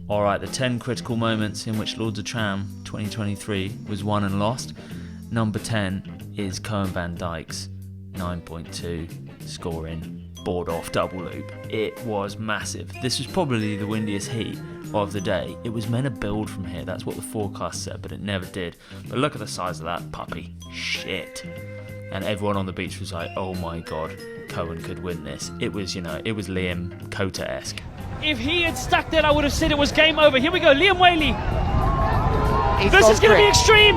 Alright, the 10 critical moments in which Lords of Tram 2023 was won and lost. Number 10 is Cohen van Dijk's 9.2 scoring board off double loop. It was massive. This was probably the windiest heat of the day. It was meant to build from here, that's what the forecast said, but it never did. But look at the size of that puppy. Shit. And everyone on the beach was like, oh my god, Cohen could win this. It was, it was Liam Cota-esque. If he had stuck that, I would have said it was game over. Here we go, Liam Whaley. This is going to be extreme.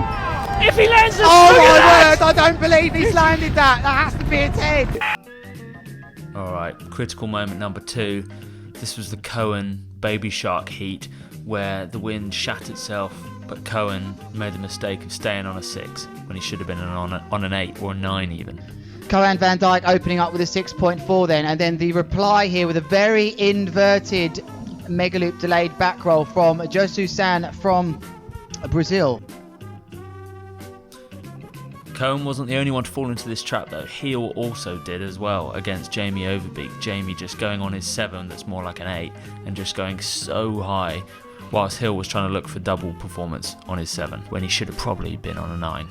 If he lands this, oh my word, I don't believe he's landed that. That has to be a 10. Alright, critical moment number 2. This was the Cohen Baby Shark heat where the wind shat itself, but Cohen made the mistake of staying on a 6 when he should have been on an 8 or a 9 even. Cohen van Dijk opening up with a 6.4 then, and then the reply here with a very inverted mega loop delayed back roll from Josu San from Brazil. Cohen wasn't the only one to fall into this trap though. Heel also did as well against Jamie Overbeek. Jamie just going on his 7 that's more like an 8 and just going so high, whilst Hill was trying to look for double performance on his 7 when he should have probably been on a 9.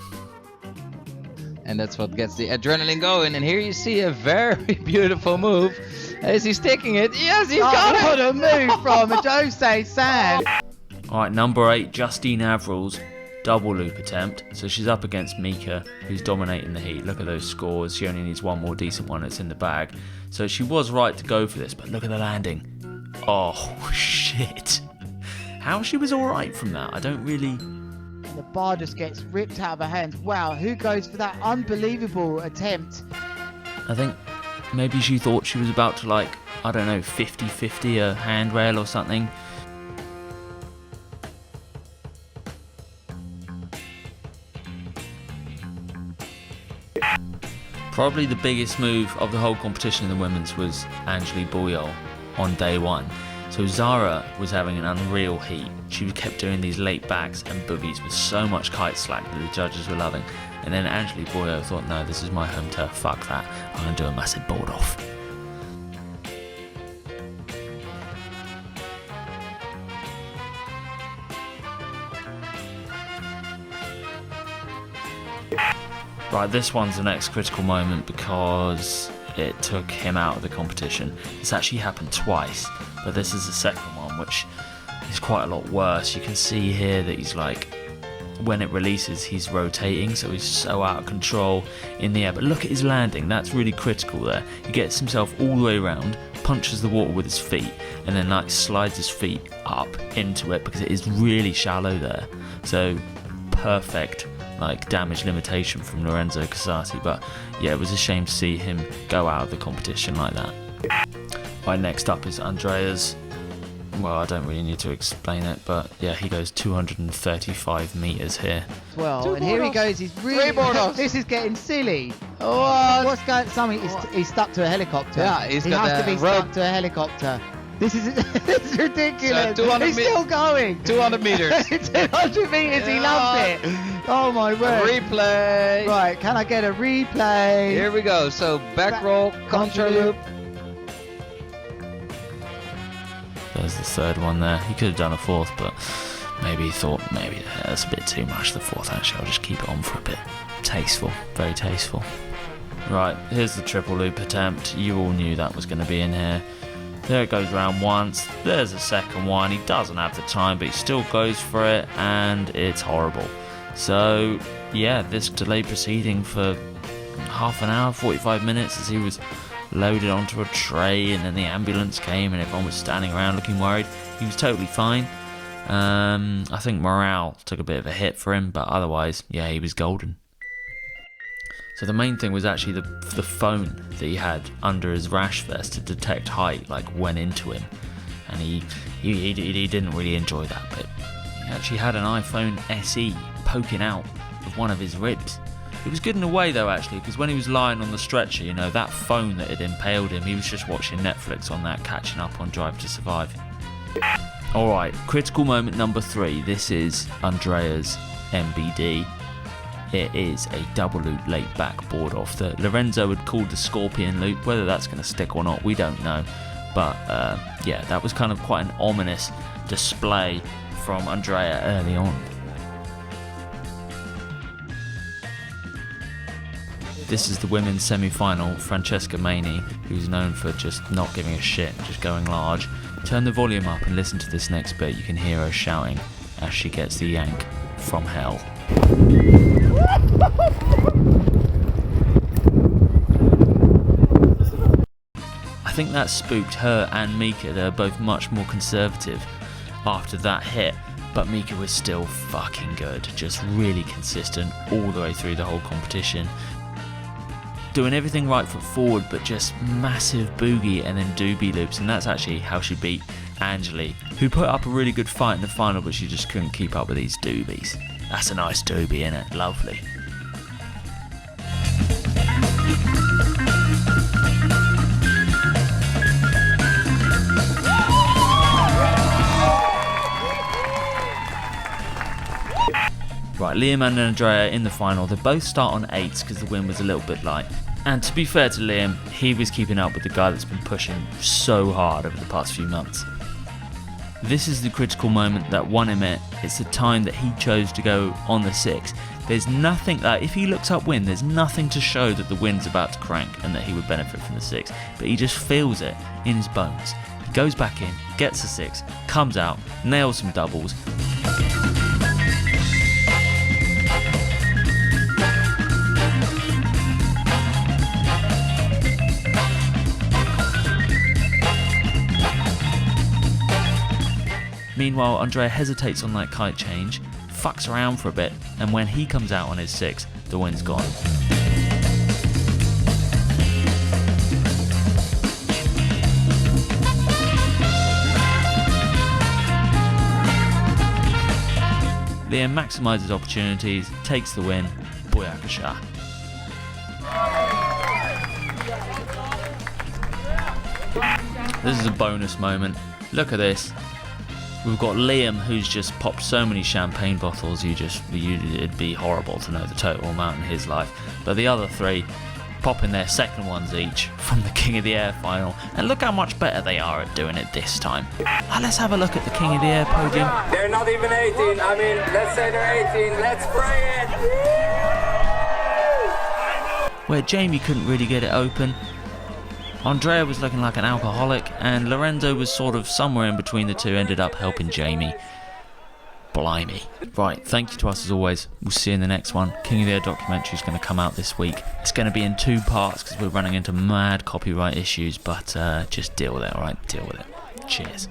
And that's what gets the adrenaline going. And here you see a very beautiful move. Is he sticking it? Yes, he's got it! What a move from Jose San. Alright, number 8, Justine Avril's double loop attempt. So she's up against Mika, who's dominating the heat. Look at those scores. She only needs one more decent one that's in the bag. So she was right to go for this, but look at the landing. Oh, shit. How she was alright from that, I don't really... The bar just gets ripped out of her hands. Wow, who goes for that unbelievable attempt? I think maybe she thought she was about to 50-50 a handrail or something. Probably the biggest move of the whole competition in the women's was Angelique Bouyol on day 1. So Zara was having an unreal heat. She kept doing these late backs and boogies with so much kite slack that the judges were loving. And then Angelique Bouyol thought, no, this is my home turf, fuck that. I'm going to do a massive board off. Right, this one's the next critical moment because it took him out of the competition. It's actually happened twice, but this is the second one, which is quite a lot worse. You can see here that he's when it releases, he's rotating, so he's so out of control in the air. But look at his landing, that's really critical there. He gets himself all the way around, punches the water with his feet, and then slides his feet up into it because it is really shallow there. So perfect damage limitation from Lorenzo Casati, but yeah, it was a shame to see him go out of the competition like that. Right, next up is Andreas. Well, I don't really need to explain it, but yeah, he goes 235 meters here. Well, and here he goes, he's really... This is getting silly. What? What's going on? He's stuck to a helicopter. Yeah, he has to be stuck to a helicopter. This is it's ridiculous. So he's still going. 200 meters. 200 meters, he loves it. Oh my word. Replay. Right, can I get a replay? Here we go. So back roll, contra loop. There's the third one there. He could have done a fourth, but maybe he thought, that's a bit too much, the fourth. Actually, I'll just keep it on for a bit. Tasteful, very tasteful. Right, here's the triple loop attempt. You all knew that was going to be in here. There it goes round once. There's a second one. He doesn't have the time, but he still goes for it, and it's horrible. So, yeah, this delayed proceeding for half an hour, 45 minutes as he was loaded onto a tray, and then the ambulance came and everyone was standing around looking worried. He was totally fine. I think morale took a bit of a hit for him, but otherwise, yeah, he was golden. So the main thing was actually the phone that he had under his rash vest to detect height went into him, and he didn't really enjoy that bit. He actually had an iPhone SE poking out of one of his ribs. It was good in a way though, actually, because when he was lying on the stretcher, that phone that had impaled him, he was just watching Netflix on that, catching up on Drive to Survive. Alright, critical moment number 3. This is Andrea's MBD. It is a double loop late back board off that Lorenzo had called the Scorpion loop. Whether that's going to stick or not, we don't know. But yeah, that was kind of quite an ominous display from Andrea early on. This is the women's semi-final. Francesca Maini, who's known for just not giving a shit, just going large. Turn the volume up and listen to this next bit. You can hear her shouting as she gets the yank from hell. I think that spooked her and Mika. They're both much more conservative after that hit, but Mika was still fucking good, just really consistent all the way through the whole competition. Doing everything right foot forward, but just massive boogie and then doobie loops, and that's actually how she beat Angeli, who put up a really good fight in the final, but she just couldn't keep up with these doobies. That's a nice doobie, innit? Lovely. Right, Liam and Andrea in the final. They both start on 8s because the wind was a little bit light. And to be fair to Liam, he was keeping up with the guy that's been pushing so hard over the past few months. This is the critical moment that won him it. It's the time that he chose to go on the 6. There's nothing, if he looks upwind, there's nothing to show that the wind's about to crank and that he would benefit from the 6. But he just feels it in his bones. He goes back in, gets the 6, comes out, nails some doubles. Meanwhile, Andrea hesitates on that kite change, fucks around for a bit, and when he comes out on his 6, the wind's gone. Liam maximises opportunities, takes the win, Booyakasha. This is a bonus moment. Look at this. We've got Liam, who's just popped so many champagne bottles, it'd be horrible to know the total amount in his life. But the other 3 popping their second ones each from the King of the Air final. And look how much better they are at doing it this time. Let's have a look at the King of the Air podium. They're not even 18. I mean, let's say they're 18. Let's spray it. Where Jamie couldn't really get it open. Andrea was looking like an alcoholic, and Lorenzo was sort of somewhere in between the two, ended up helping Jamie. Blimey. Right, thank you to us as always. We'll see you in the next one. King of the Air documentary is going to come out this week. It's going to be in 2 parts because we're running into mad copyright issues, but just deal with it, alright? Deal with it. Cheers.